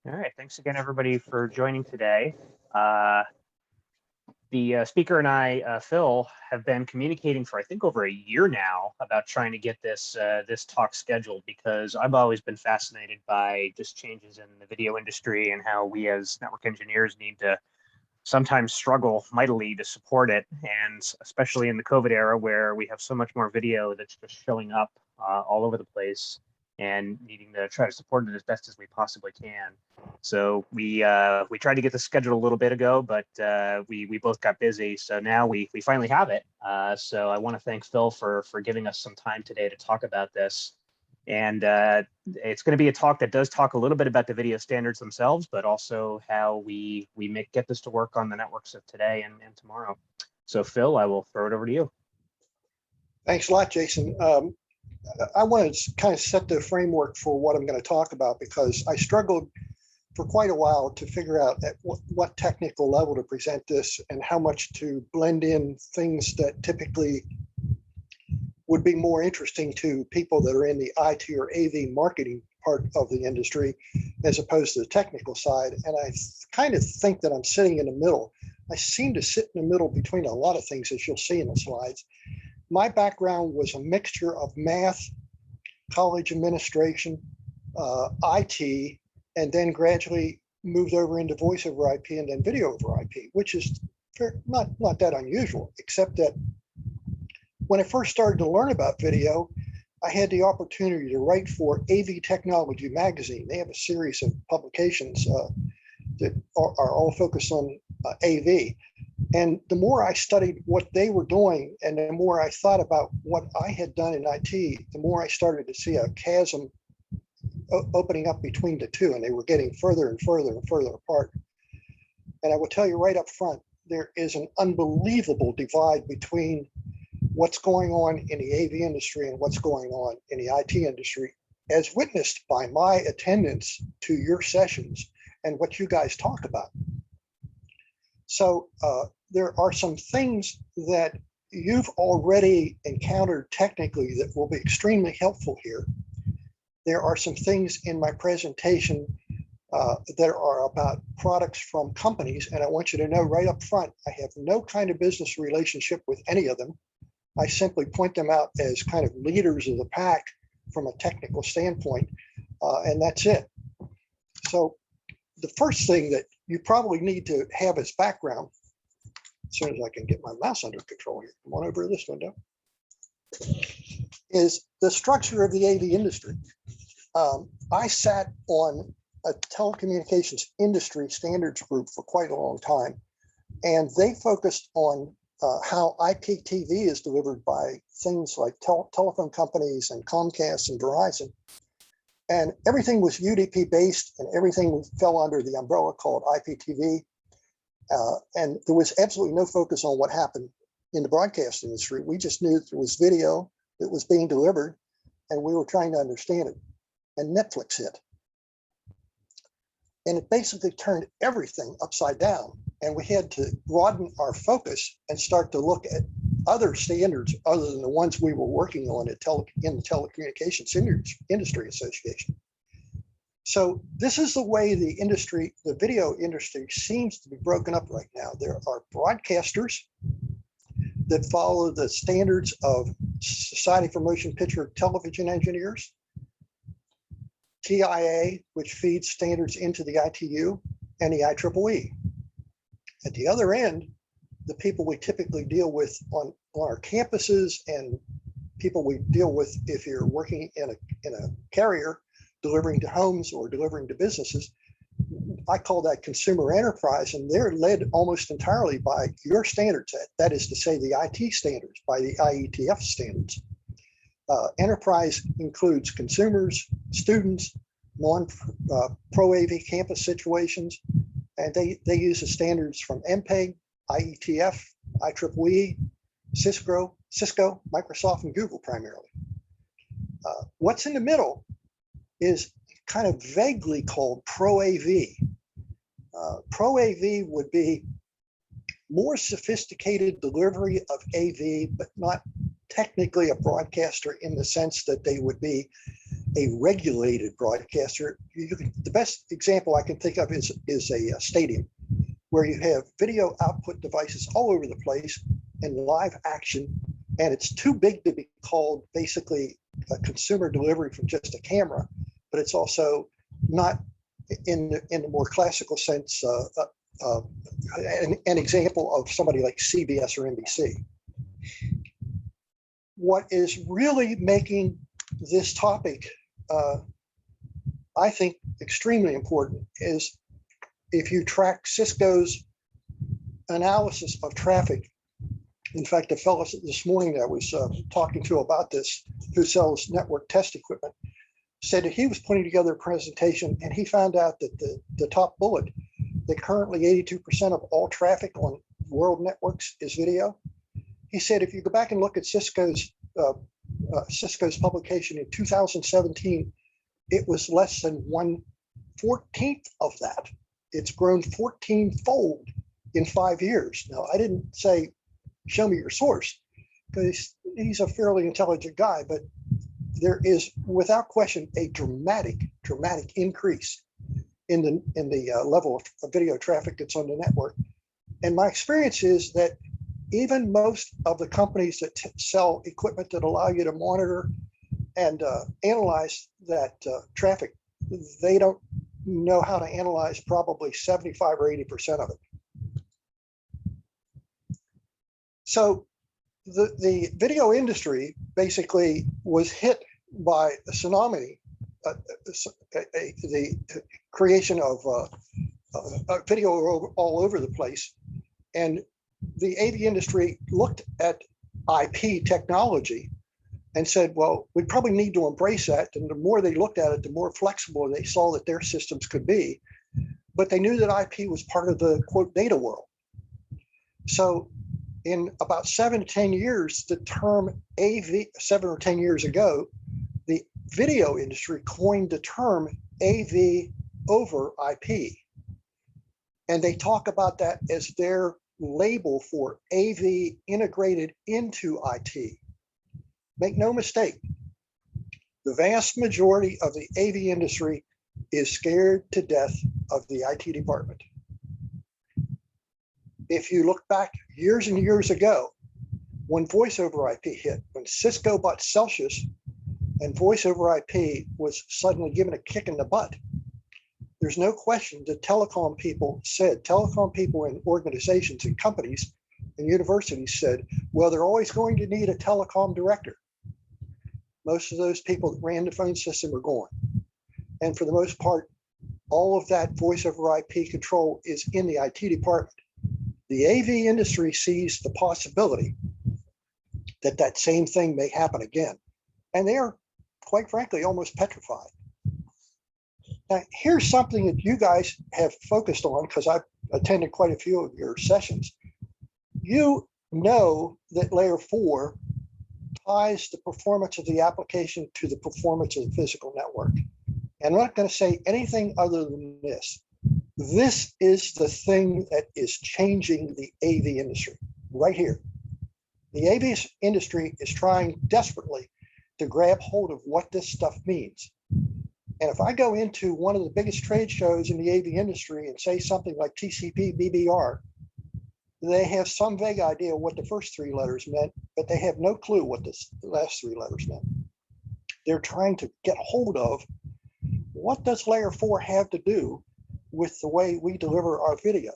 All right, thanks again, everybody, for joining today. The speaker and I, Phil, have been communicating for I think over a year now about trying to get this talk scheduled, because I've always been fascinated by just changes in the video industry and how we as network engineers need to sometimes struggle mightily to support it, and especially in the COVID era where we have so much more video that's just showing up all over the place and needing to try to support it as best as we possibly can. So we tried to get this scheduled a little bit ago, but we both got busy. So now we finally have it. So I want to thank Phil for giving us some time today to talk about this. And it's going to be a talk that does talk a little bit about the video standards themselves, but also how we get this to work on the networks of today and tomorrow. So Phil, I will throw it over to you. Thanks a lot, Jason. I want to kind of set the framework for what I'm going to talk about, because I struggled for quite a while to figure out at what technical level to present this and how much to blend in things that typically would be more interesting to people that are in the IT or AV marketing part of the industry, as opposed to the technical side. And I kind of think that I'm sitting in the middle. I seem to sit in the middle between a lot of things, as you'll see in the slides. My background was a mixture of math, college administration, IT, and then gradually moved over into voice over IP and then video over IP, which is not that unusual, except that when I first started to learn about video, I had the opportunity to write for AV Technology magazine. They have a series of publications that are all focused on AV. And the more I studied what they were doing and the more I thought about what I had done in IT, the more I started to see a chasm opening up between the two, and they were getting further and further and further apart. And I will tell you right up front, there is an unbelievable divide between what's going on in the AV industry and what's going on in the IT industry, as witnessed by my attendance to your sessions and what you guys talk about. So there are some things that you've already encountered technically that will be extremely helpful here. There are some things in my presentation that are about products from companies, and I want you to know right up front, I have no kind of business relationship with any of them. I simply point them out as kind of leaders of the pack from a technical standpoint, and that's it. So the first thing that you probably need to have as background, as soon as I can get my mouse under control here, come on over to this window, is the structure of the AV industry. I sat on a telecommunications industry standards group for quite a long time, and they focused on how IPTV is delivered by things like telephone companies and Comcast and Verizon. And everything was UDP based, and everything fell under the umbrella called IPTV. And there was absolutely no focus on what happened in the broadcast industry. We just knew there was video that was being delivered, and we were trying to understand it. And Netflix hit. And it basically turned everything upside down. And we had to broaden our focus and start to look at other standards other than the ones we were working on in the Telecommunications Industry Association. So this is the way the industry, the video industry, seems to be broken up right now. There are broadcasters that follow the standards of Society for Motion Picture Television Engineers, TIA, which feeds standards into the ITU, and the IEEE. At the other end, the people we typically deal with on our campuses and people we deal with if you're working in a carrier, delivering to homes or delivering to businesses, I call that consumer enterprise, and they're led almost entirely by your standards. That is to say, the IT standards, by the IETF standards. Enterprise includes consumers, students, non-pro AV campus situations, and they use the standards from MPEG, IETF, IEEE, Cisco, Microsoft, and Google primarily. What's in the middle is kind of vaguely called Pro AV. Pro AV would be more sophisticated delivery of AV, but not technically a broadcaster in the sense that they would be a regulated broadcaster, the best example I can think of is a stadium where you have video output devices all over the place and live action, and it's too big to be called basically a consumer delivery from just a camera, but it's also not in the more classical sense an example of somebody like CBS or NBC. What is really making this topic, I think, extremely important is if you track Cisco's analysis of traffic. In fact, a fellow this morning that I was talking to about this, who sells network test equipment, said that he was putting together a presentation and he found out that the top bullet, that currently 82% of all traffic on world networks is video. He said if you go back and look at Cisco's publication in 2017, it was less than 1/14 of that. It's grown 14-fold in 5 years. Now, I didn't say, show me your source, because he's a fairly intelligent guy, but there is without question a dramatic increase in the level of video traffic that's on the network. And my experience is that even most of the companies that sell equipment that allow you to monitor and analyze that traffic, they don't know how to analyze probably 75 or 80% of it. So the video industry basically was hit by a tsunami, the creation of video all over the place. And the AV industry looked at IP technology and said, well, we probably need to embrace that. And the more they looked at it, the more flexible they saw that their systems could be. But they knew that IP was part of the quote data world. So in about 7 to 10 years, the term AV, 7 or 10 years ago, the video industry coined the term AV over IP. And they talk about that as their label for AV integrated into IT. Make no mistake, the vast majority of the AV industry is scared to death of the IT department. If you look back years and years ago, when voice over IP hit, when Cisco bought Celsius and voice over IP was suddenly given a kick in the butt, there's no question that telecom people in organizations and companies and universities said, well, they're always going to need a telecom director. Most of those people that ran the phone system are gone. And for the most part, all of that voice over IP control is in the IT department. The AV industry sees the possibility that that same thing may happen again. And they are, quite frankly, almost petrified. Now, here's something that you guys have focused on, because I've attended quite a few of your sessions. You know that layer 4 ties the performance of the application to the performance of the physical network. And I'm not going to say anything other than this. This is the thing that is changing the AV industry right here. The AV industry is trying desperately to grab hold of what this stuff means. And if I go into one of the biggest trade shows in the AV industry and say something like TCPIP, they have some vague idea what the first 3 letters meant, but they have no clue what the last 3 letters meant. They're trying to get hold of what does layer 4 have to do with the way we deliver our video.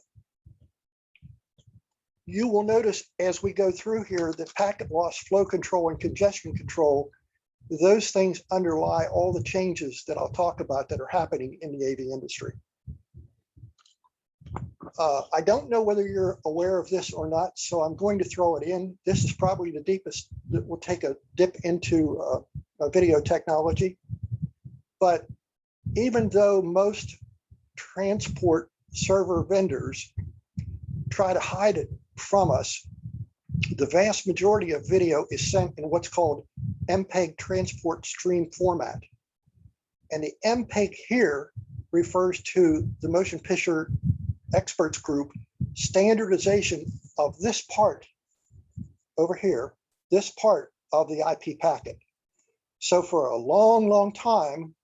You will notice as we go through here that packet loss, flow control, and congestion control, those things underlie all the changes that I'll talk about that are happening in the AV industry. I don't know whether you're aware of this or not, so I'm going to throw it in. This is probably the deepest that we'll take a dip into video technology. But even though most transport server vendors try to hide it from us, the vast majority of video is sent in what's called MPEG transport stream format. And the MPEG here refers to the motion picture experts group standardization of this part over here, this part of the IP packet. So for a long, long time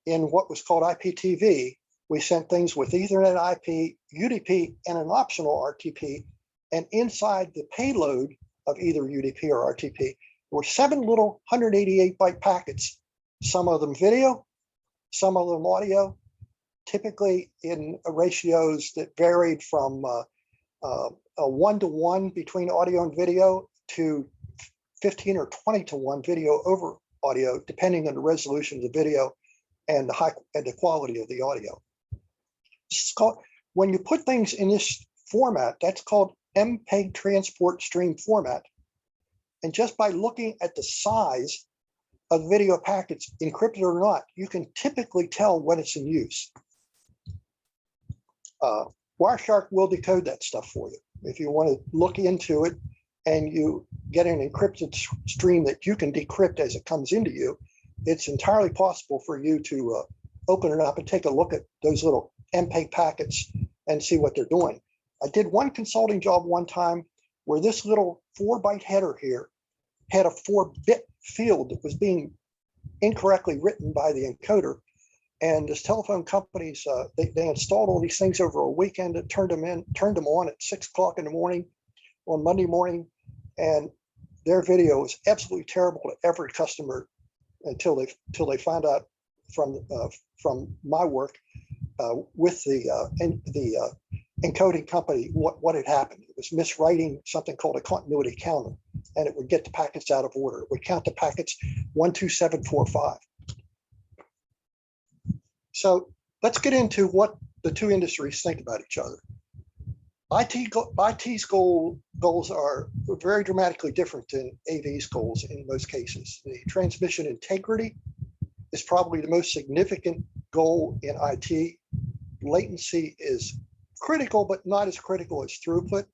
in what was called IPTV, we sent things with Ethernet IP, UDP, and an optional RTP. And inside the payload of either UDP or RTP, there were 7 little 188 byte packets, some of them video, some of them audio, typically in ratios that varied from a 1-to-1 between audio and video to 15 or 20-to-1 video over audio, depending on the resolution of the video and the quality of the audio. It's called, when you put things in this format, that's called MPEG transport stream format. And just by looking at the size of video packets, encrypted or not, you can typically tell when it's in use. Wireshark will decode that stuff for you. If you want to look into it and you get an encrypted stream that you can decrypt as it comes into you, it's entirely possible for you to open it up and take a look at those little MPEG packets and see what they're doing. I did one consulting job one time where this little 4-byte header here had a 4-bit field that was being incorrectly written by the encoder. And this telephone companies, they installed all these things over a weekend and turned them on at 6 o'clock in the morning on Monday morning. And their video was absolutely terrible to every customer until they found out from my work with the encoding company what had happened. It was miswriting something called a continuity counter, and it would get the packets out of order. It would count the packets 1, 2, 7, 4, 5. So let's get into what the two industries think about each other. IT's goals are very dramatically different than AV's goals in most cases. The transmission integrity is probably the most significant goal in IT. Latency is critical, but not as critical as throughput.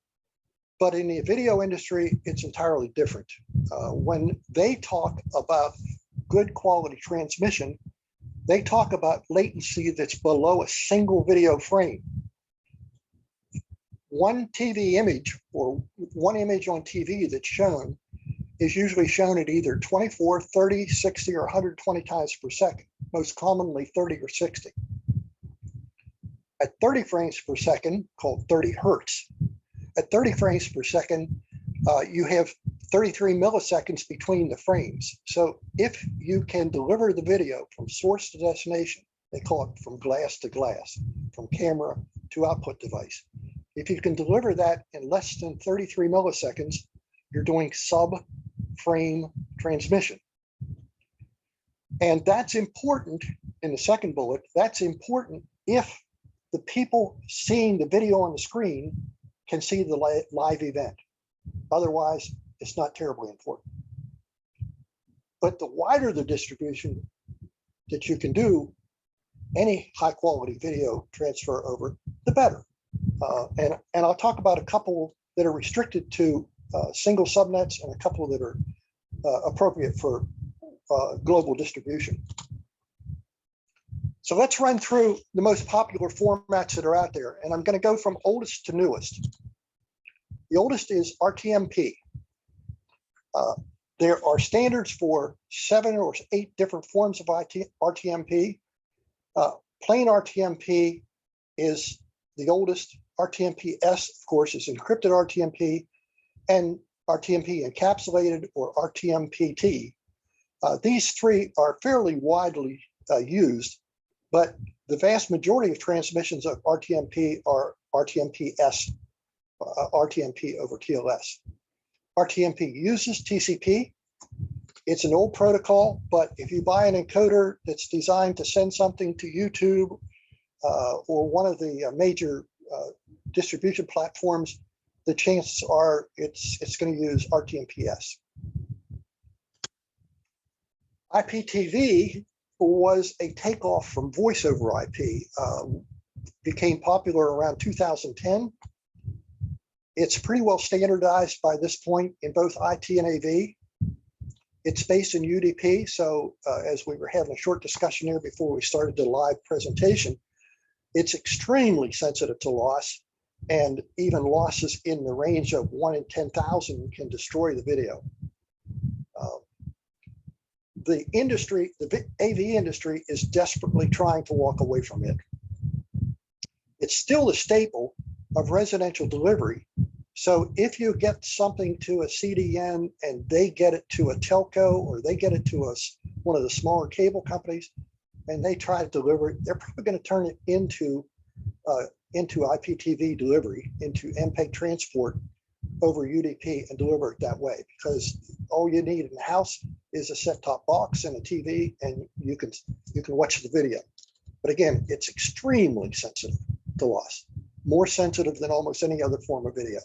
But in the video industry, it's entirely different. When they talk about good quality transmission, they talk about latency that's below a single video frame. One TV image or one image on TV that's shown is usually shown at either 24, 30, 60, or 120 times per second, most commonly 30 or 60. At 30 frames per second, called 30 hertz, at 30 frames per second, you have 33 milliseconds between the frames. So if you can deliver the video from source to destination, they call it from glass to glass, from camera to output device. If you can deliver that in less than 33 milliseconds, you're doing sub-frame transmission. And that's important in the second bullet. That's important if the people seeing the video on the screen can see the live event. Otherwise, it's not terribly important. But the wider the distribution that you can do any high quality video transfer over, the better. And I'll talk about a couple that are restricted to single subnets and a couple that are appropriate for global distribution. So let's run through the most popular formats that are out there. And I'm going to go from oldest to newest. The oldest is Rtmp. There are standards for 7 or 8 different forms of Rtmp. Plain Rtmp is the oldest. Rtmp-S, of course, is encrypted Rtmp, and Rtmp encapsulated or Rtmpt. These three are fairly widely used, but the vast majority of transmissions of Rtmp are Rtmp-S, Rtmp over TLS. Rtmp uses TCP. It's an old protocol, but if you buy an encoder that's designed to send something to YouTube or one of the major distribution platforms, the chances are it's going to use Rtmp-S. IPTV was a takeoff from voice over IP, became popular around 2010. It's pretty well standardized by this point in both IT and AV. It's based in UDP, so as we were having a short discussion here before we started the live presentation, it's extremely sensitive to loss, and even losses in the range of 1 in 10,000 can destroy the video. the industry, the AV industry is desperately trying to walk away from it. It's still a staple of residential delivery. So if you get something to a CDN and they get it to a telco, or they get it to one of the smaller cable companies, and they try to deliver it, they're probably going to turn it into IPTV delivery, into MPEG transport over UDP and deliver it that way, because all you need in the house is a set-top box and a TV, and you can watch the video. But again, it's extremely sensitive to loss, more sensitive than almost any other form of video.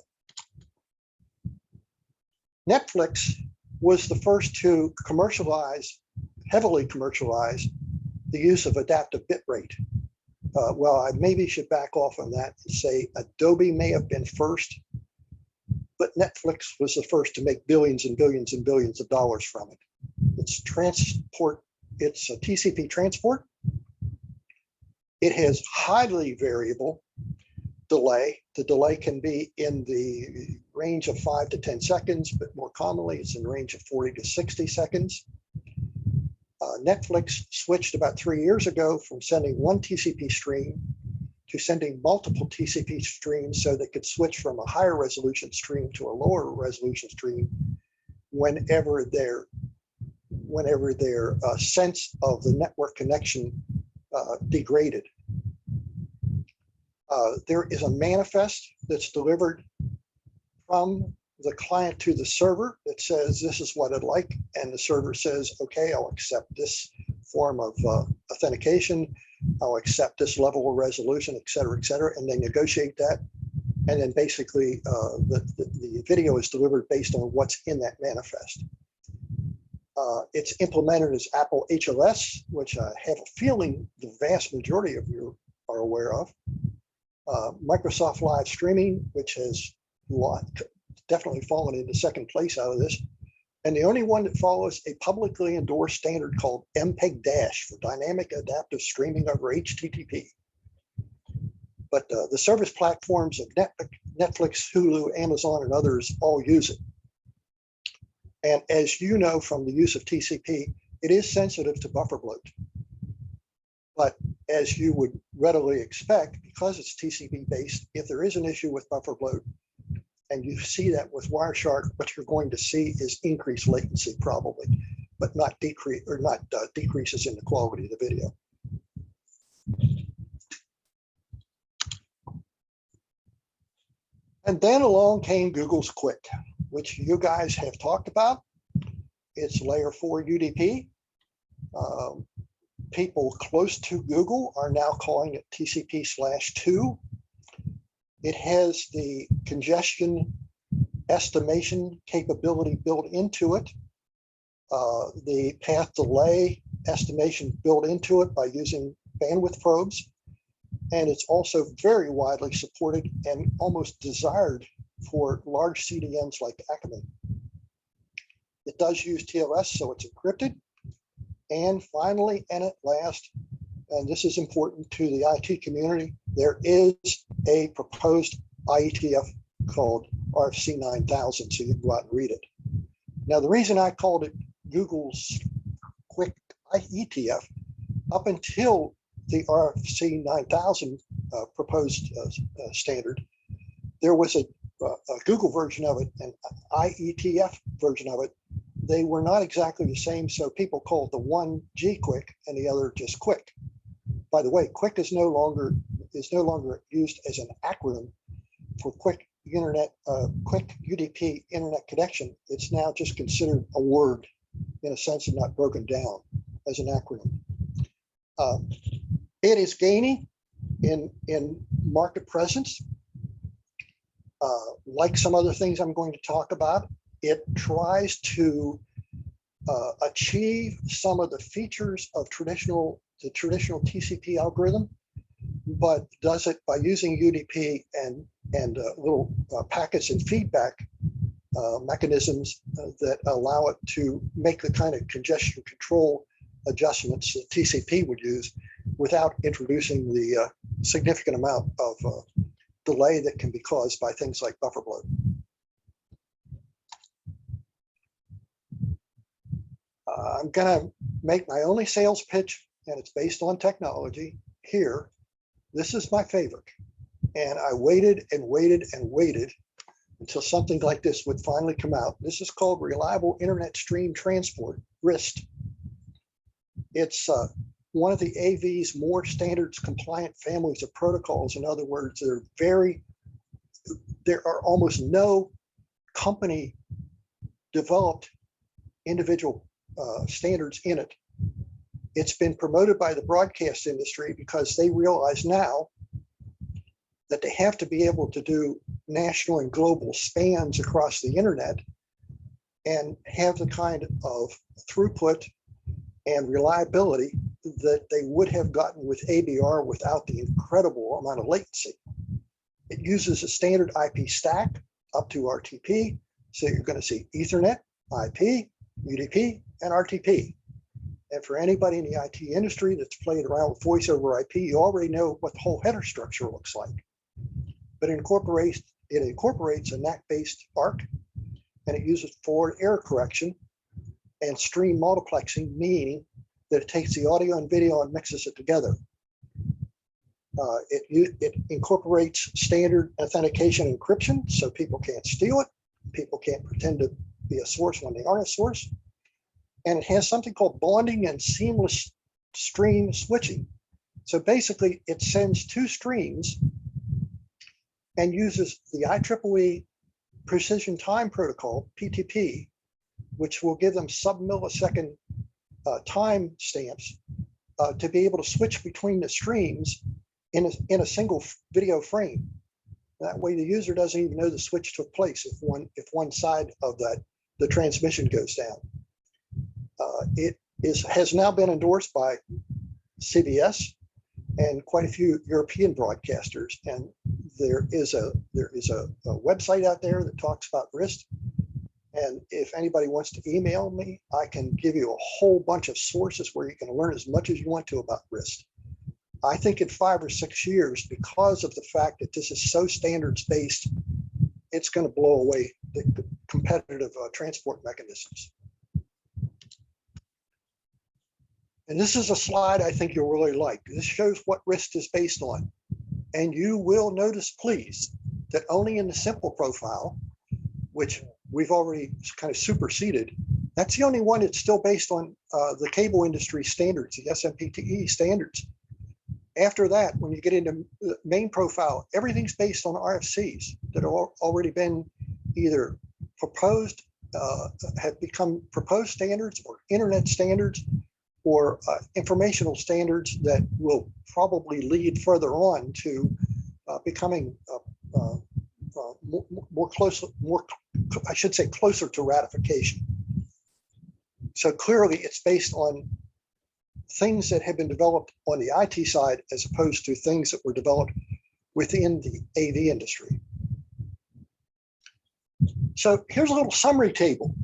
Netflix was the first to heavily commercialize the use of adaptive bitrate. Well, I maybe should back off on that and say Adobe may have been first, but Netflix was the first to make billions and billions and billions of dollars from it. It's a TCP transport. It has highly variable delay. The delay can be in the range of 5 to 10 seconds, but more commonly it's in the range of 40 to 60 seconds. Netflix switched about 3 years ago from sending one TCP stream to sending multiple TCP streams, so they could switch from a higher resolution stream to a lower resolution stream whenever their sense of the network connection degraded. There is a manifest that's delivered from the client to the server that says this is what I'd like, and the server says, okay, I'll accept this form of authentication, I'll accept this level of resolution, et cetera, and they negotiate that, and then basically the video is delivered based on what's in that manifest. It's implemented as Apple HLS, which I have a feeling the vast majority of you are aware of. Microsoft Live Streaming, which has definitely fallen into second place out of this. And the only one that follows a publicly endorsed standard called MPEG- for dynamic adaptive streaming over HTTP. But the service platforms of Netflix, Hulu, Amazon, and others all use it. And as you know from the use of TCP, it is sensitive to buffer bloat. But as you would readily expect, because it's TCP based, if there is an issue with buffer bloat, and you see that with Wireshark, what you're going to see is increased latency probably, but not decreases in the quality of the video. And then along came Google's Quick, which you guys have talked about. It's layer 4 UDP. People close to Google are now calling it TCP/2. It has the congestion estimation capability built into it, the path delay estimation built into it by using bandwidth probes. And it's also very widely supported and almost desired for large CDNs like Akamai. It does use TLS, so it's encrypted. And finally, and at last, and this is important to the IT community, there is a proposed IETF called RFC 9000, so you can go out and read it. Now, the reason I called it Google's Quick IETF, up until the RFC 9000 proposed standard, there was a Google version of it, an IETF version of it. They were not exactly the same, so people called the one G Quick and the other just Quick. By the way, Quick is no longer used as an acronym for quick UDP internet connection. It's now just considered a word in a sense and not broken down as an acronym. It is gaining in market presence. Like some other things I'm going to talk about, it tries to achieve some of the features of the traditional TCP algorithm, but does it by using UDP and little packets and feedback mechanisms that allow it to make the kind of congestion control adjustments that TCP would use without introducing the significant amount of delay that can be caused by things like buffer bloat. I'm going to make my only sales pitch, and it's based on technology here. This is my favorite. And I waited and waited and waited until something like this would finally come out. This is called Reliable Internet Stream Transport, RIST. It's one of the AV's more standards compliant families of protocols. In other words, there are almost no company developed individual standards in it. It's been promoted by the broadcast industry because they realize now that they have to be able to do national and global spans across the internet and have the kind of throughput and reliability that they would have gotten with ABR without the incredible amount of latency. It uses a standard IP stack up to RTP. So you're going to see Ethernet, IP, UDP, and RTP. And for anybody in the IT industry that's played around with voice over IP, you already know what the whole header structure looks like. But it incorporates a NAC-based ARC, and it uses forward error correction and stream multiplexing, meaning that it takes the audio and video and mixes it together. It incorporates standard authentication encryption, so people can't steal it. People can't pretend to be a source when they aren't a source. And it has something called bonding and seamless stream switching. So basically, it sends two streams and uses the IEEE Precision Time Protocol, PTP, which will give them sub-millisecond time stamps to be able to switch between the streams in a single video frame. That way, the user doesn't even know the switch took place if one side of the transmission goes down. It has now been endorsed by CBS and quite a few European broadcasters, and there is a website out there that talks about RIST. And if anybody wants to email me, I can give you a whole bunch of sources where you can learn as much as you want to about RIST. I think in 5 or 6 years, because of the fact that this is so standards based, it's going to blow away the competitive transport mechanisms. And this is a slide I think you'll really like. This shows what RIST is based on. And you will notice, please, that only in the simple profile, which we've already kind of superseded, that's the only one that's still based on the cable industry standards, the SMPTE standards. After that, when you get into the main profile, everything's based on RFCs that have already been either proposed, have become proposed standards or internet standards, or informational standards that will probably lead further on to becoming closer to ratification. So clearly it's based on things that have been developed on the IT side as opposed to things that were developed within the AV industry. So here's a little summary table,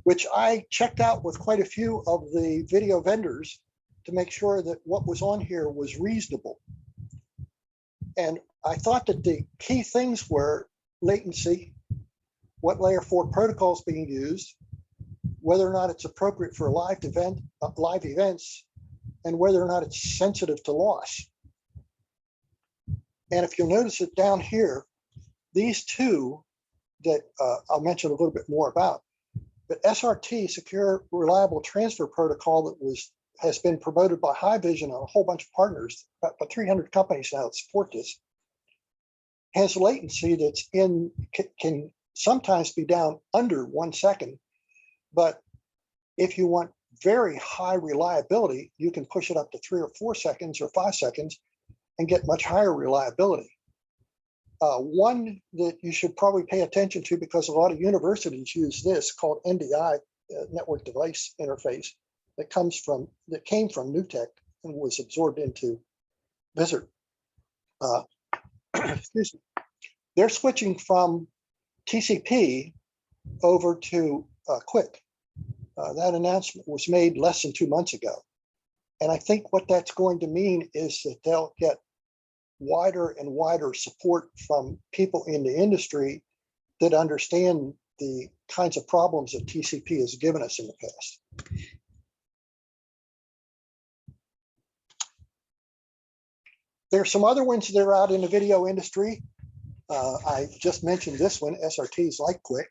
which I checked out with quite a few of the video vendors to make sure that what was on here was reasonable. And I thought that the key things were latency, what layer 4 protocol is being used, whether or not it's appropriate for live events, and whether or not it's sensitive to loss. And if you'll notice it down here, these two that I'll mention a little bit more about, but SRT, Secure Reliable Transfer Protocol, that has been promoted by Haivision and a whole bunch of partners, about 300 companies now that support this, has latency that's can sometimes be down under 1 second. But if you want very high reliability, you can push it up to 3 or 4 seconds or 5 seconds and get much higher reliability. One that you should probably pay attention to, because a lot of universities use this, called NDI, Network Device Interface, that came from NewTek and was absorbed into Visit. Excuse me. They're switching from TCP over to QUIC. That announcement was made less than 2 months ago. And I think what that's going to mean is that they'll get wider and wider support from people in the industry that understand the kinds of problems that TCP has given us in the past. There's some other ones that are out in the video industry. I just mentioned this one, SRT's LightQuick,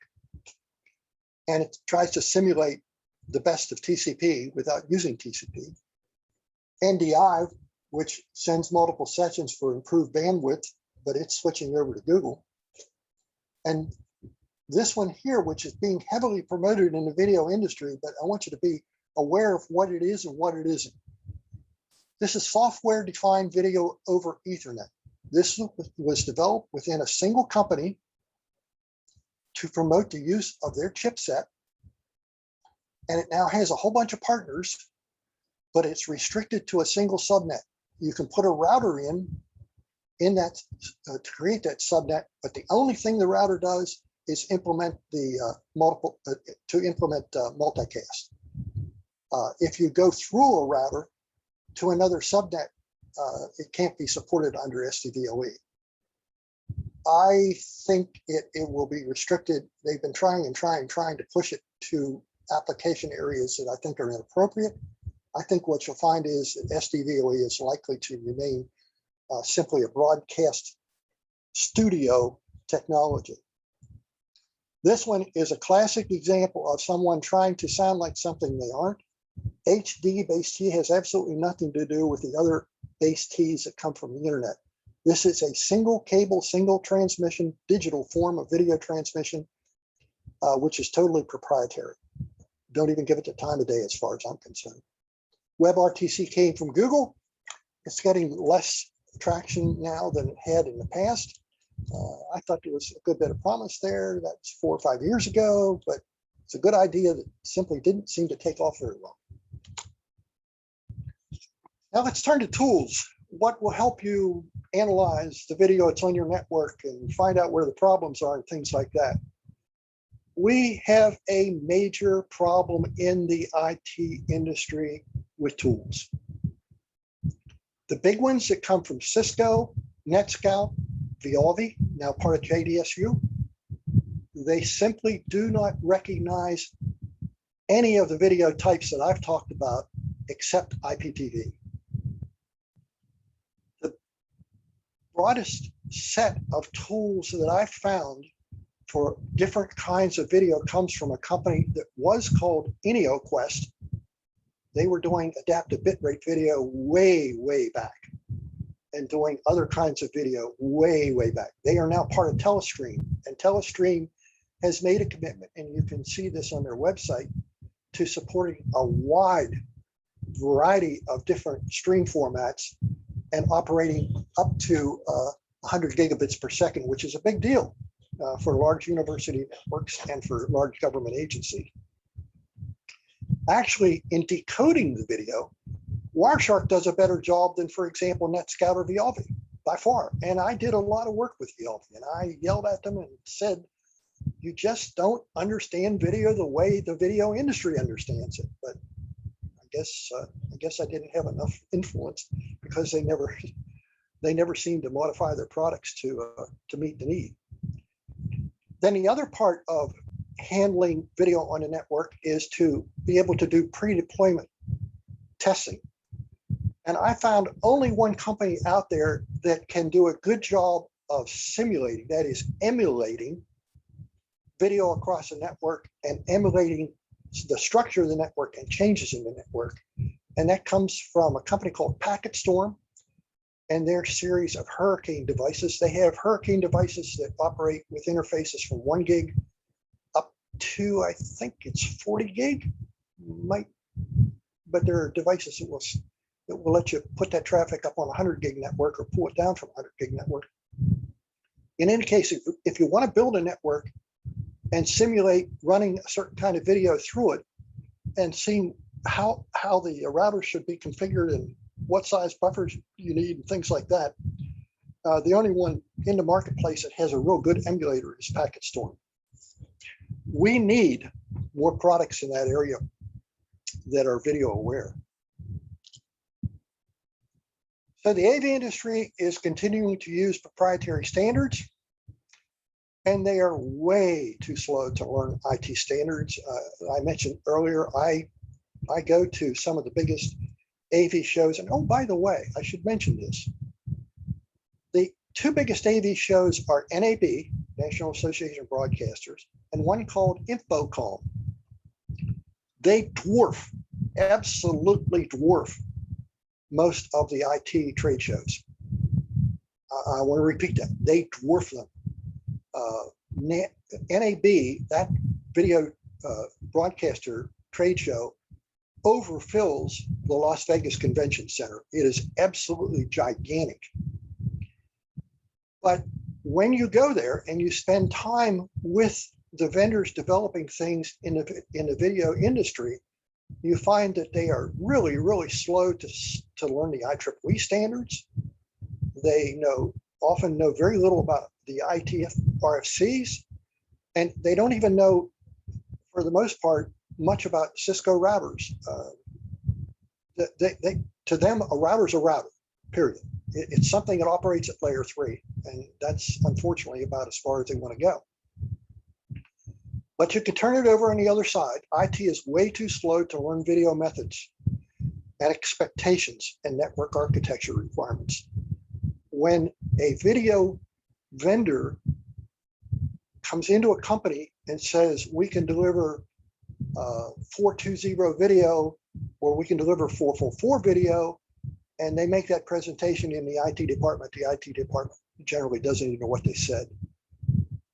and it tries to simulate the best of TCP without using TCP. NDI, which sends multiple sessions for improved bandwidth, but it's switching over to Google. And this one here, which is being heavily promoted in the video industry, but I want you to be aware of what it is and what it isn't. This is software-defined video over Ethernet. This was developed within a single company to promote the use of their chipset. And it now has a whole bunch of partners, but it's restricted to a single subnet. You can put a router in that to create that subnet, but the only thing the router does is implement the multicast. If you go through a router to another subnet, it can't be supported under SDVOE. I think it will be restricted. They've been trying to push it to application areas that I think are inappropriate. I think what you'll find is that SDVOE is likely to remain simply a broadcast studio technology. This one is a classic example of someone trying to sound like something they aren't. HD base T has absolutely nothing to do with the other base Ts that come from the internet. This is a single cable, single transmission, digital form of video transmission, which is totally proprietary. Don't even give it the time of day as far as I'm concerned. WebRTC came from Google. It's getting less traction now than it had in the past. I thought there was a good bit of promise there. That's 4 or 5 years ago, but it's a good idea that simply didn't seem to take off very well. Now let's turn to tools. What will help you analyze the video that's on your network and find out where the problems are and things like that? We have a major problem in the IT industry with tools. The big ones that come from Cisco, NetScout, Viavi, now part of JDSU, they simply do not recognize any of the video types that I've talked about except IPTV. The broadest set of tools that I've found for different kinds of video comes from a company that was called InioQuest. They were doing adaptive bitrate video way, way back and doing other kinds of video way, way back. They are now part of Telestream, and Telestream has made a commitment, and you can see this on their website, to supporting a wide variety of different stream formats and operating up to 100 gigabits per second, which is a big deal for large university networks and for large government agencies. Actually, in decoding the video, Wireshark does a better job than, for example, NetScout or Viavi by far. And I did a lot of work with Viavi, and I yelled at them and said, you just don't understand video the way the video industry understands it. But I guess I didn't have enough influence because they never seemed to modify their products to meet the need. Then the other part of handling video on a network is to be able to do pre-deployment testing. And I found only one company out there that can do a good job of simulating, that is emulating video across a network and emulating the structure of the network and changes in the network. And that comes from a company called PacketStorm and their series of Hurricane devices. They have Hurricane devices that operate with interfaces from 1 gig up to, I think it's 40 gig, but there are devices that will let you put that traffic up on a 100 gig network or pull it down from a 100 gig network. In any case, if you want to build a network and simulate running a certain kind of video through it and seeing how the router should be configured and what size buffers you need and things like that, the only one in the marketplace that has a real good emulator is PacketStorm. We need more products in that area that are video aware. So the AV industry is continuing to use proprietary standards. and they are way too slow to learn IT standards. I mentioned earlier, I go to some of the biggest AV shows, and oh, by the way, I should mention this. The two biggest AV shows are NAB, National Association of Broadcasters, and one called InfoComm. They dwarf, absolutely dwarf, most of the IT trade shows. I want to repeat that. They dwarf them. NAB, that video broadcaster trade show, overfills the Las Vegas Convention Center. It is absolutely gigantic. But when you go there and you spend time with the vendors developing things in the video industry, you find that they are really, really slow to learn the IEEE standards. They often know very little about the ITF RFCs, and they don't even know, for the most part, much about Cisco routers. To them, a router's a router, period. It's something that operates at layer 3, and that's unfortunately about as far as they want to go. But you can turn it over on the other side. IT is way too slow to learn video methods and expectations and network architecture requirements. When a video vendor comes into a company and says, we can deliver 420 video, or we can deliver 444 video, and they make that presentation in the IT department generally doesn't even know what they said.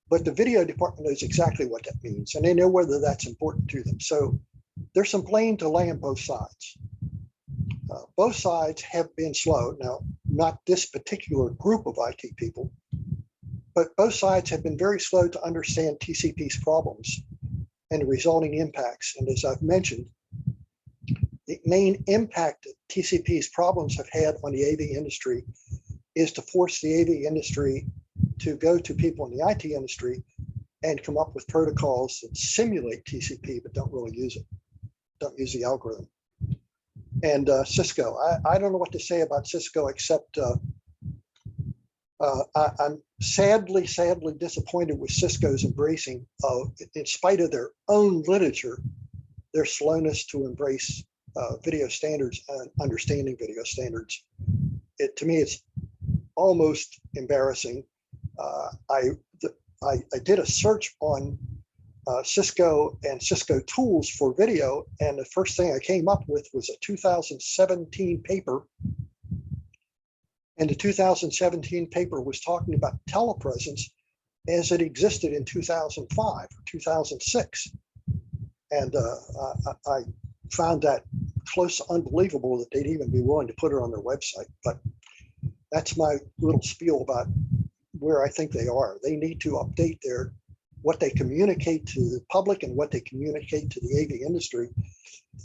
But the video department knows exactly what that means, and they know whether that's important to them. So there's some blame to lay on both sides. Both sides have been slow. Now, not this particular group of IT people, but both sides have been very slow to understand TCP's problems and the resulting impacts. And as I've mentioned, the main impact that TCP's problems have had on the AV industry is to force the AV industry to go to people in the IT industry and come up with protocols that simulate TCP, but don't really use it, don't use the algorithm. And Cisco, I don't know what to say about Cisco, except I'm sadly disappointed with Cisco's embracing of, in spite of their own literature, their slowness to embrace video standards and understanding video standards. To me, it's almost embarrassing. I did a search on Cisco and Cisco tools for video, and the first thing I came up with was a 2017 paper. And the 2017 paper was talking about telepresence as it existed in 2005 or 2006. And I found that close to unbelievable that they'd even be willing to put it on their website. But that's my little spiel about where I think they are. They need to update what they communicate to the public and what they communicate to the AV industry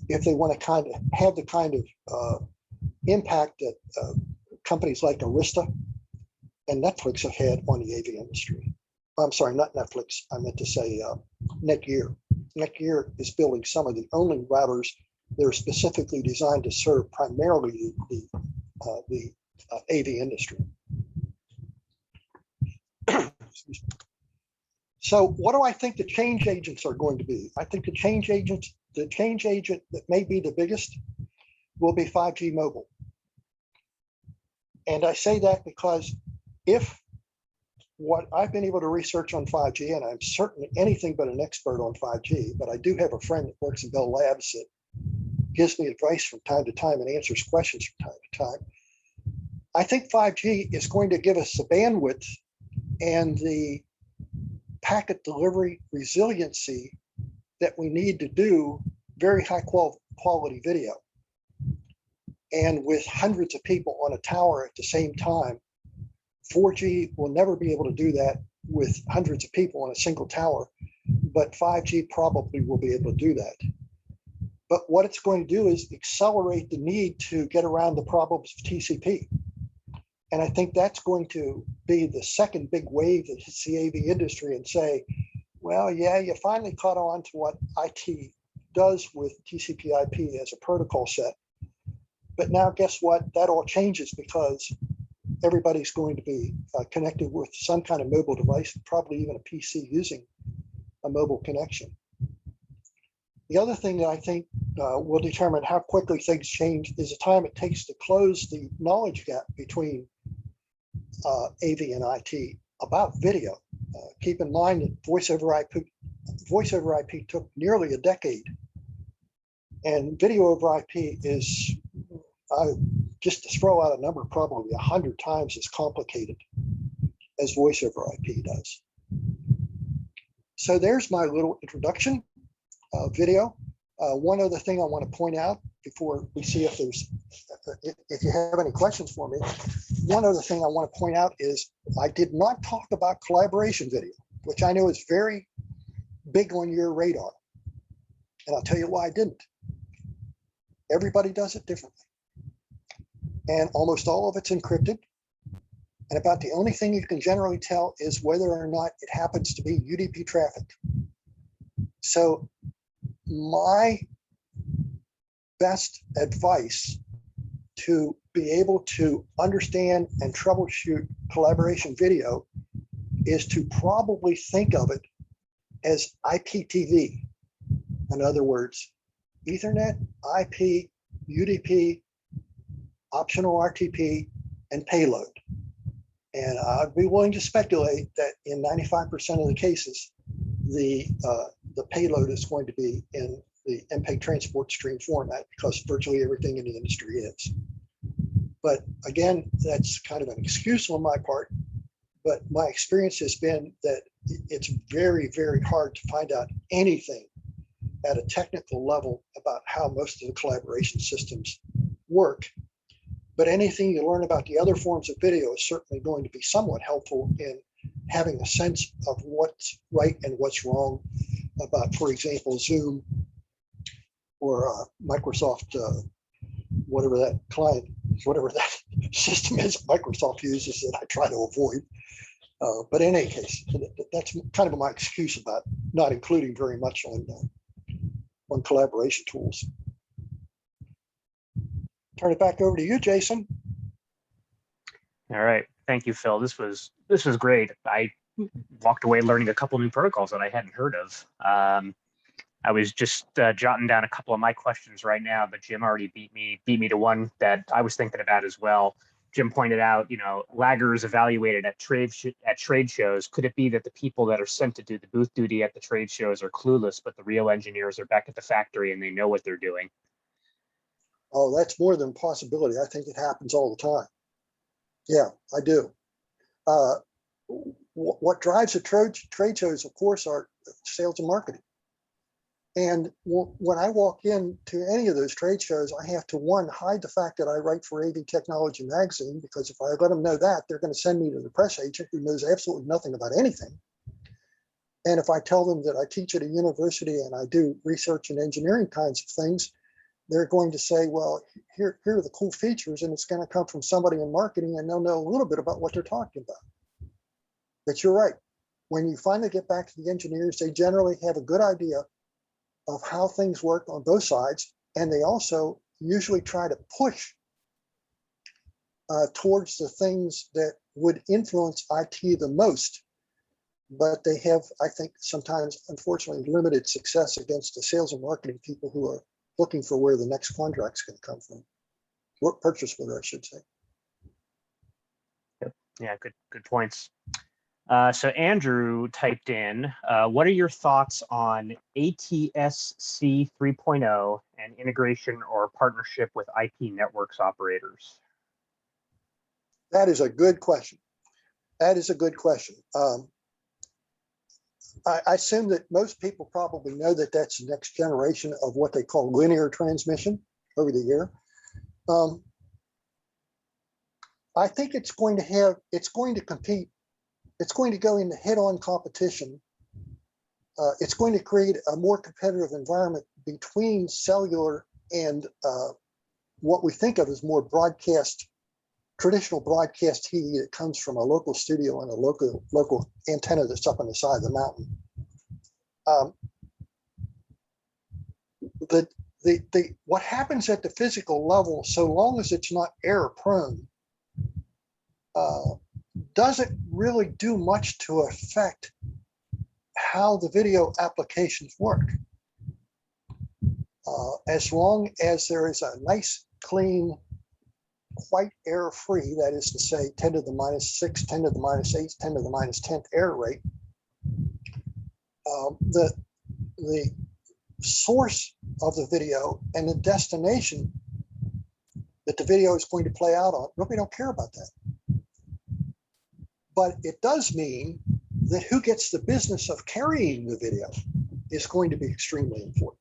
if they want to kind of have the kind of impact that companies like Arista and Netflix have had on the AV industry. I'm sorry, not Netflix. I meant to say Netgear. Netgear is building some of the only routers that are specifically designed to serve primarily the AV industry. So what do I think the change agents are going to be? I think the change agent that may be the biggest will be 5G mobile. And I say that because if what I've been able to research on 5G, and I'm certainly anything but an expert on 5G, but I do have a friend that works in Bell Labs that gives me advice from time to time and answers questions from time to time. I think 5G is going to give us the bandwidth and the packet delivery resiliency that we need to do very high quality video. And with hundreds of people on a tower at the same time, 4G will never be able to do that with hundreds of people on a single tower, but 5G probably will be able to do that. But what it's going to do is accelerate the need to get around the problems of TCP. And I think that's going to be the second big wave that hits the AV industry and say, well, yeah, you finally caught on to what IT does with TCPIP as a protocol set. But now guess what? That all changes because everybody's going to be connected with some kind of mobile device, probably even a PC using a mobile connection. The other thing that I think will determine how quickly things change is the time it takes to close the knowledge gap between AV and IT about video. Keep in mind that voice over IP took nearly a decade, and video over IP is, just to throw out a number, probably 100 times as complicated as voice over IP does. So there's my little introduction video. One other thing I want to point out before we see if you have any questions for me. One other thing I want to point out is I did not talk about collaboration video, which I know is very big on your radar. And I'll tell you why I didn't. Everybody does it differently. And almost all of it's encrypted. And about the only thing you can generally tell is whether or not it happens to be UDP traffic. So my best advice to be able to understand and troubleshoot collaboration video is to probably think of it as IPTV. In other words, Ethernet, IP, UDP, optional RTP, and payload. And I'd be willing to speculate that in 95% of the cases, the payload is going to be in the MPEG transport stream format, because virtually everything in the industry is. But again, that's kind of an excuse on my part. But my experience has been that it's very, very hard to find out anything at a technical level about how most of the collaboration systems work. But anything you learn about the other forms of video is certainly going to be somewhat helpful in having a sense of what's right and what's wrong about, for example, Zoom or Microsoft, whatever that client, whatever that system is Microsoft uses that I try to avoid. But in any case, that's kind of my excuse about not including very much on collaboration tools. Turn it back over to you, Jason. All right, thank you, Phil. This was great. I walked away learning a couple new protocols that I hadn't heard of. I was just jotting down a couple of my questions right now, but Jim already beat me to one that I was thinking about as well. Jim pointed out, laggers evaluated at trade shows. Could it be that the people that are sent to do the booth duty at the trade shows are clueless, but the real engineers are back at the factory and they know what they're doing? Oh, that's more than a possibility. I think it happens all the time. Yeah, I do. What drives the trade shows, of course, are sales and marketing. And when I walk into any of those trade shows, I have to, one, hide the fact that I write for AV Technology Magazine, because if I let them know that, they're going to send me to the press agent who knows absolutely nothing about anything. And if I tell them that I teach at a university and I do research and engineering kinds of things, they're going to say, well, here are the cool features, and it's going to come from somebody in marketing, and they'll know a little bit about what they're talking about. But you're right. When you finally get back to the engineers, they generally have a good idea of how things work on both sides, and they also usually try to push towards the things that would influence IT the most. But they have, I think, sometimes, unfortunately, limited success against the sales and marketing people who are looking for where the next contract's going to come from. Work purchase order, I should say. Yep. Yeah, good points. So Andrew typed in, what are your thoughts on ATSC 3.0 and integration or partnership with IP networks operators? That is a good question. That is a good question. I assume that most people probably know that that's the next generation of what they call linear transmission over the air. I think it's going to compete. It's going to go into head-on competition. It's going to create a more competitive environment between cellular and what we think of as more traditional broadcast TV that comes from a local studio and a local antenna that's up on the side of the mountain. What happens at the physical level, so long as it's not error prone, doesn't really do much to affect how the video applications work. As long as there is a nice, clean, quite error-free, that is to say 10 to the minus 6, 10 to the minus 8, 10 to the minus 10th error rate, the source of the video and the destination that the video is going to play out on, really don't care about that. But it does mean that who gets the business of carrying the video is going to be extremely important.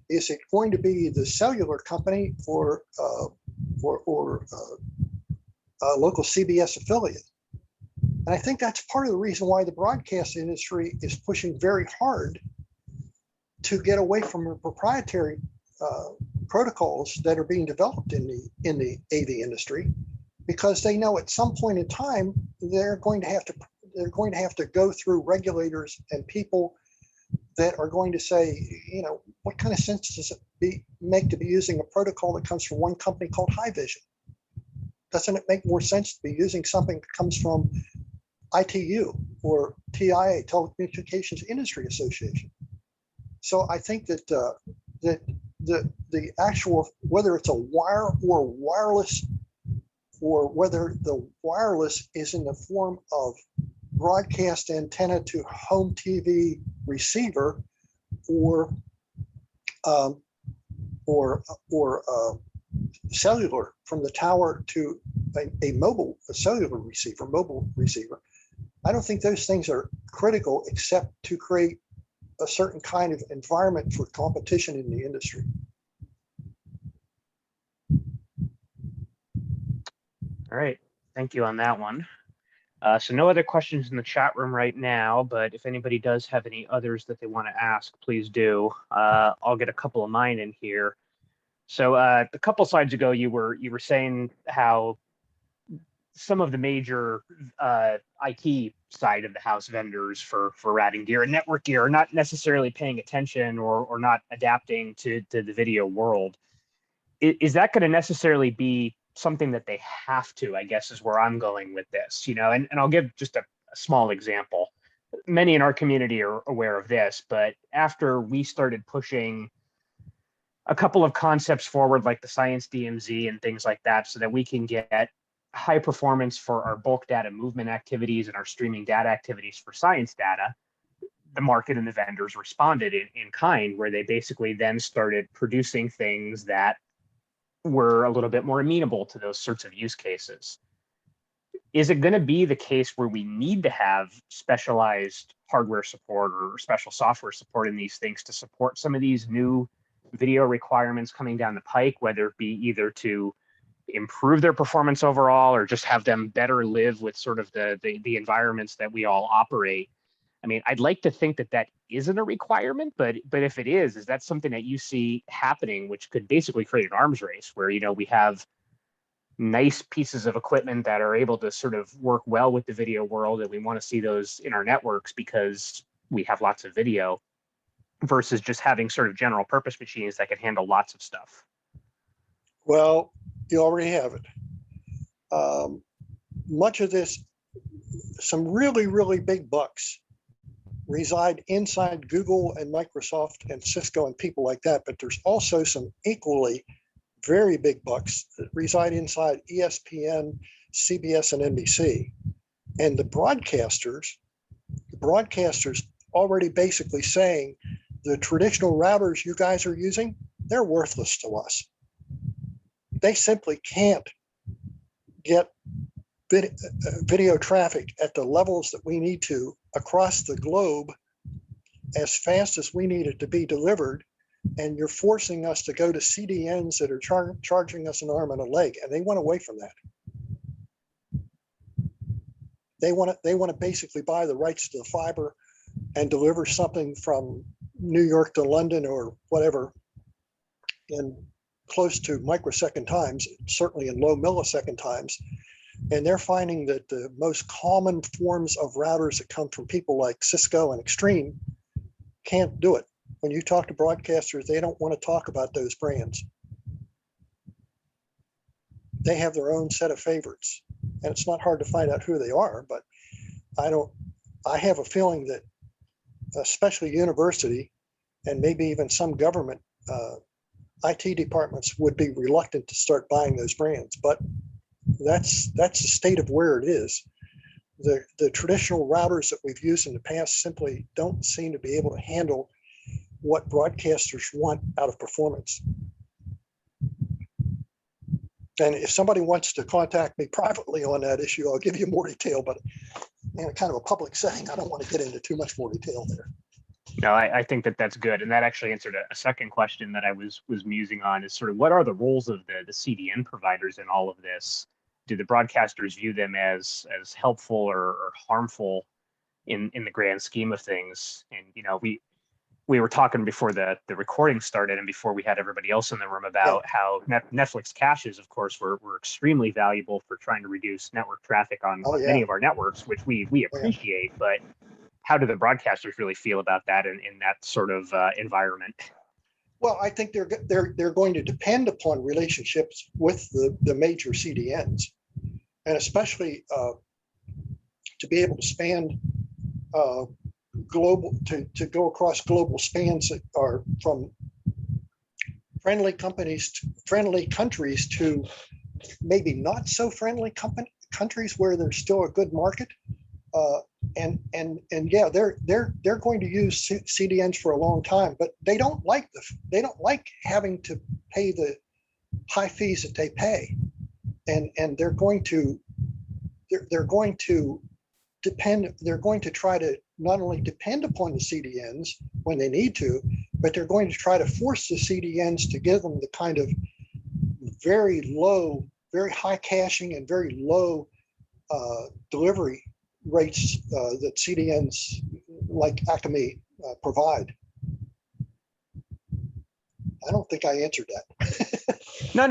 Is it going to be the cellular company or a local CBS affiliate? And I think that's part of the reason why the broadcast industry is pushing very hard to get away from the proprietary protocols that are being developed in the AV industry, because they know at some point in time they're going to have to go through regulators and people that are going to say, you know, what kind of sense does it make to be using a protocol that comes from one company called Haivision? Doesn't it make more sense to be using something that comes from ITU or TIA, Telecommunications Industry Association? So I think that the actual, whether it's a wire or wireless, or whether the wireless is in the form of broadcast antenna to home TV receiver, or cellular from the tower to a cellular receiver, mobile receiver, I don't think those things are critical except to create a certain kind of environment for competition in the industry. All right, thank you on that one. So no other questions in the chat room right now, but if anybody does have any others that they want to ask, please do. I'll get a couple of mine in here. So a couple slides ago, you were saying how some of the major IT side of the house vendors for routing gear and network gear are not necessarily paying attention or not adapting to the video world. Is that going to necessarily be something that they have to, I guess, is where I'm going with this, you know, and I'll give just a small example. Many in our community are aware of this, but after we started pushing a couple of concepts forward, like the Science DMZ and things like that, so that we can get high performance for our bulk data movement activities and our streaming data activities for science data, the market and the vendors responded in kind, where they basically then started producing things that were a little bit more amenable to those sorts of use cases. Is it going to be the case where we need to have specialized hardware support or special software support in these things to support some of these new video requirements coming down the pike, whether it be either to improve their performance overall or just have them better live with sort of the environments that we all operate? I mean, I'd like to think that that isn't a requirement, but if it is that something that you see happening, which could basically create an arms race where, you know, we have nice pieces of equipment that are able to sort of work well with the video world, and we want to see those in our networks because we have lots of video, versus just having sort of general purpose machines that can handle lots of stuff? Well, you already have it. Much of this, some really, really big bucks reside inside Google and Microsoft and Cisco and people like that, but there's also some equally very big bucks that reside inside ESPN, CBS, and NBC. And the broadcasters already basically saying the traditional routers you guys are using, they're worthless to us. They simply can't get video traffic at the levels that we need to across the globe as fast as we need it to be delivered. And you're forcing us to go to CDNs that are charging us an arm and a leg, and they want away from that. They want to basically buy the rights to the fiber and deliver something from New York to London or whatever in close to microsecond times, certainly in low millisecond times. And they're finding that the most common forms of routers that come from people like Cisco and Extreme can't do it. When you talk to broadcasters, they don't want to talk about those brands. They have their own set of favorites. and it's not hard to find out who they are, but I have a feeling that especially university and maybe even some government IT departments would be reluctant to start buying those brands, but that's the state of where it is. The traditional routers that we've used in the past simply don't seem to be able to handle what broadcasters want out of performance. And if somebody wants to contact me privately on that issue, I'll give you more detail, but in a kind of a public setting, I don't want to get into too much more detail there. No, I think that that's good. And that actually answered a second question that I was musing on, is sort of what are the roles of the CDN providers in all of this? Do the broadcasters view them as helpful or harmful in the grand scheme of things? And, you know, we were talking before the recording started and before we had everybody else in the room about how Netflix caches, of course, were extremely valuable for trying to reduce network traffic on many of our networks, which we appreciate. But how do the broadcasters really feel about that in that sort of environment? Well, I think they're going to depend upon relationships with the major CDNs, and especially to be able to span global to go across global spans that are from friendly countries to maybe not so friendly countries where there's still a good market. And yeah, they're going to use CDNs for a long time, but they don't like having to pay the high fees that they pay, and they're going to try to not only depend upon the CDNs when they need to, but they're going to try to force the CDNs to give them the kind of very high caching and very low delivery rates that CDNs like Acme provide. I don't think I answered that. No.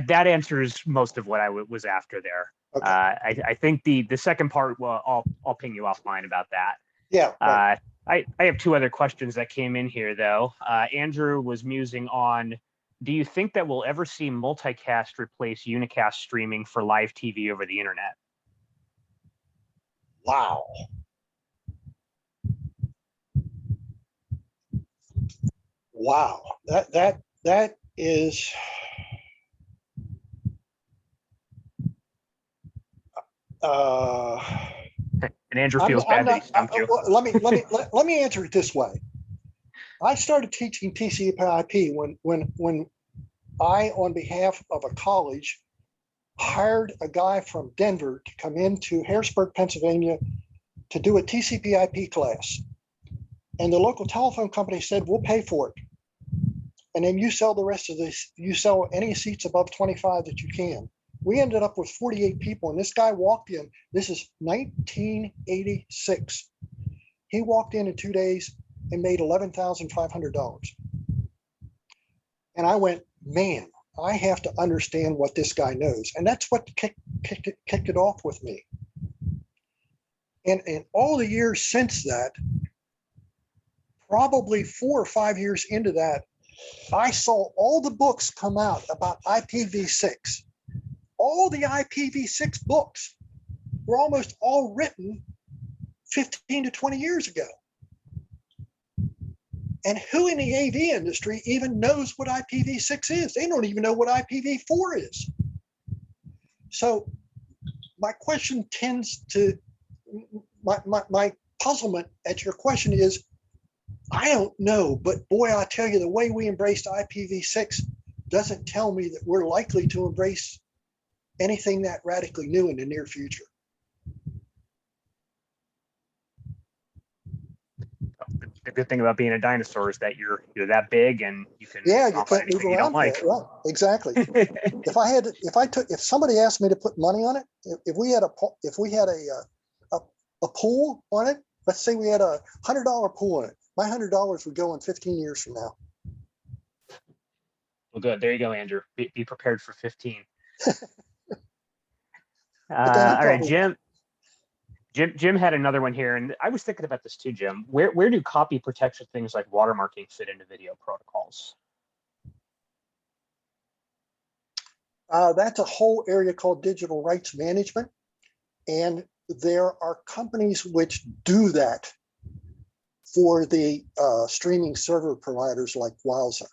That answers most of what I was after there. Okay. I think the second part, well, I'll ping you offline about that. Yeah. Right. I have two other questions that came in here though. Andrew was musing on, do you think that we'll ever see multicast replace unicast streaming for live TV over the internet? Wow. Wow. That is. And Andrew feels bad that he stumped you. Let me answer it this way. I started teaching TCPIP when I, on behalf of a college, hired a guy from Denver to come into Harrisburg, Pennsylvania, to do a TCPIP class. And the local telephone company said, we'll pay for it. And then you sell the rest of this, you sell any seats above 25 that you can. We ended up with 48 people, and this guy walked in. This is 1986. He walked in 2 days and made $11,500. And I went, man, I have to understand what this guy knows. And that's what kicked it off with me. And all the years since that, probably 4 or 5 years into that, I saw all the books come out about IPv6. All the IPv6 books were almost all written 15 to 20 years ago. And who in the AV industry even knows what IPv6 is? They don't even know what IPv4 is. So my question tends to, my puzzlement at your question is, I don't know, but boy, I tell you, the way we embraced IPv6 doesn't tell me that we're likely to embrace anything that radically new in the near future. The good thing about being a dinosaur is that you're that big and you can you can't move around. Like. Right, exactly. If somebody asked me to put money on it, if we had a pool on it, let's say we had a $100 pool on it, my $100 would go in 15 years from now. Well, good. There you go, Andrew. Be prepared for 15. All right, Jim had another one here, and I was thinking about this too, Jim. Where do copy protection things like watermarking fit into video protocols? That's a whole area called digital rights management. And there are companies which do that for the streaming server providers like Wowza.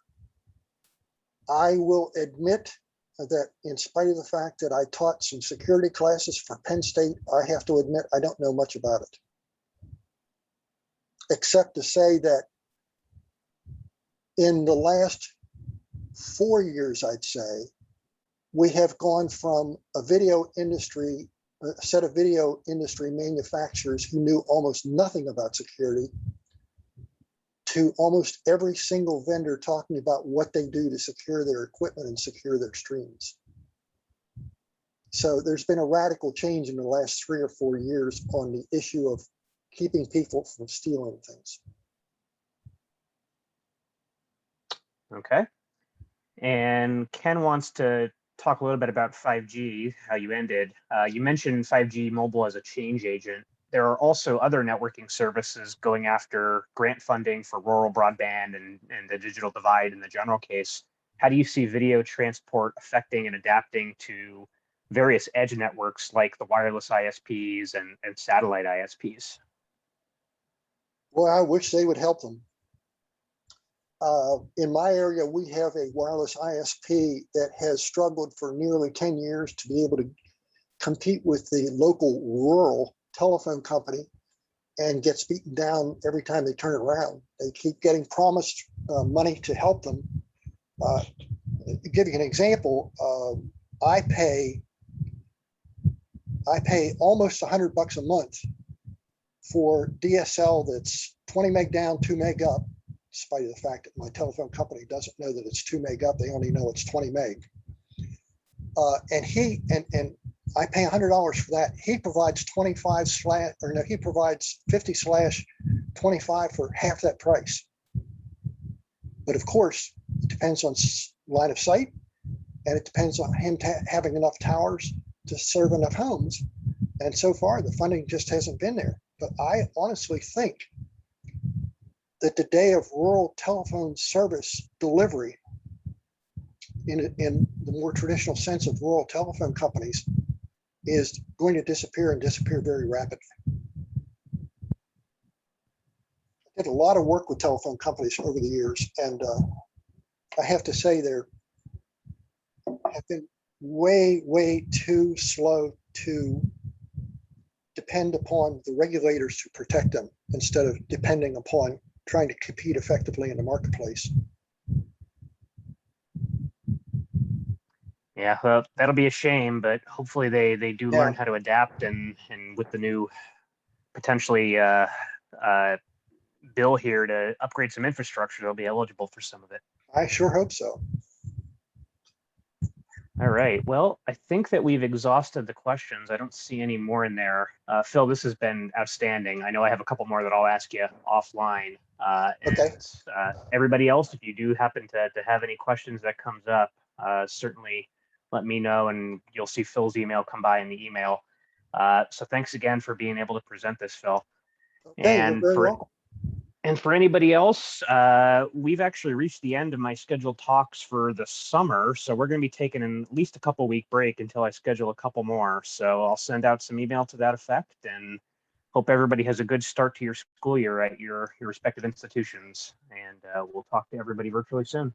I will admit that in spite of the fact that I taught some security classes for Penn State, I have to admit I don't know much about it. Except to say that in the last 4 years, I'd say, we have gone from a set of video industry manufacturers who knew almost nothing about security to almost every single vendor talking about what they do to secure their equipment and secure their streams. So there's been a radical change in the last 3 or 4 years on the issue of keeping people from stealing things. Okay. And Ken wants to talk a little bit about 5G, how you ended. You mentioned 5G mobile as a change agent. There are also other networking services going after grant funding for rural broadband and the digital divide in the general case. How do you see video transport affecting and adapting to various edge networks like the wireless ISPs and satellite ISPs? Well, I wish they would help them. In my area, we have a wireless ISP that has struggled for nearly 10 years to be able to compete with the local rural telephone company and gets beaten down every time they turn around. They keep getting promised money to help them. To give you an example, I pay almost $100 a month for DSL that's 20 meg down, 2 meg up, despite the fact that my telephone company doesn't know that it's 2 meg up. They only know it's 20 meg. And I pay $100 for that. He provides 50/25 for half that price. But of course, it depends on line of sight, and it depends on him having enough towers to serve enough homes. And so far, the funding just hasn't been there. But I honestly think that the day of rural telephone service delivery, in the more traditional sense of rural telephone companies, is going to disappear and disappear very rapidly. I did a lot of work with telephone companies over the years, and I have to say they have been way too slow to depend upon the regulators to protect them instead of depending upon trying to compete effectively in the marketplace. Yeah, well, that'll be a shame, but hopefully they do learn how to adapt, and with the new potentially bill here to upgrade some infrastructure, they'll be eligible for some of it. I sure hope so. All right. Well, I think that we've exhausted the questions. I don't see any more in there. Phil, this has been outstanding. I know I have a couple more that I'll ask you offline. Okay. Everybody else, if you do happen to have any questions that comes up, certainly let me know, and you'll see Phil's email come by in the email. So thanks again for being able to present this, Phil. Okay, you're very welcome. And for anybody else, we've actually reached the end of my scheduled talks for the summer. So we're going to be taking at least a couple-week break until I schedule a couple more. So I'll send out some email to that effect, and hope everybody has a good start to your school year at your respective institutions. And we'll talk to everybody virtually soon.